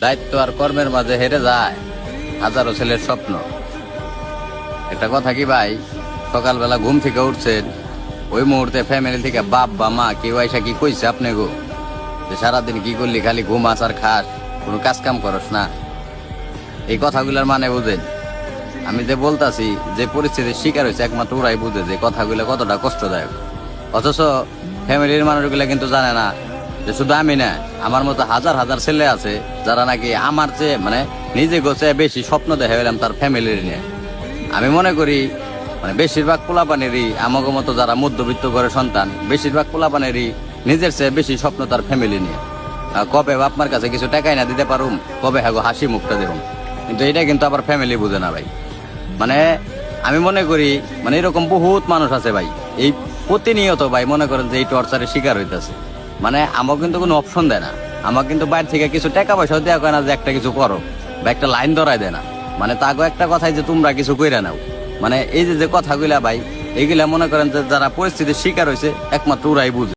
দায়িত্ব আর কর্মের মাঝে হেরে যায় হাজারো ছেলের স্বপ্ন। একটা কথা কি ভাই, সকালবেলা ঘুম থেকে উঠছেন, ওই মুহূর্তে ফ্যামিলি থেকে বাপ বা মা কেউ আইসা কি কইছে আপনি গো যে সারাদিন কি করলি, খালি ঘুমাস আর খাস, কোনো কাজ কাম করস না? এই কথাগুলোর মানে বুঝেন? আমি যে বলতাছি, যে পরিস্থিতির শিকার হয়েছে একমাত্র ওরাই বুঝে যে কথাগুলো কতটা কষ্টদায়ক। অথচ ফ্যামিলির মানুষগুলো কিন্তু জানে না যে শুধু আমি না, আমার মতো হাজার হাজার ছেলে আছে যারা নাকি আমার চেয়ে মানে নিজে গোছে বেশি স্বপ্ন দেখা গেলাম তার ফ্যামিলির নিয়ে। আমি মনে করি মানে বেশিরভাগ পোলাপানেরই আমাকে মতো যারা মধ্যবিত্ত করে সন্তান, বেশিরভাগ পোলাপানেরই নিজের চেয়ে বেশি স্বপ্ন তার ফ্যামিলি নিয়ে। কবে বাপমার কাছে কিছু টাকাই না দিতে পারুম, কবে হ্যাগো হাসি মুখটা দেখুন, কিন্তু এটা কিন্তু আবার ফ্যামিলি বুঝে না ভাই। মানে আমি মনে করি মানে এরকম বহুত মানুষ আছে ভাই, এই প্রতিনিয়ত ভাই মনে করেন যে এই টর্চারের শিকার হইতেছে। মানে আমাকে কিন্তু কোনো অপশন দেয় না, আমাকে কিন্তু বাইরে থেকে কিছু টাকা পয়সাও দেওয়া হয় না যে একটা কিছু করো বা একটা লাইন ধরাই দেয় না। মানে তাকে একটা কথাই যে তোমরা কিছু কইরা নাও, মানে এই যে কথাগুলা ভাই, এইগুলা মনে করেন যে যারা পরিস্থিতির শিকার হয়েছে একমাত্র ওরাই বুঝে।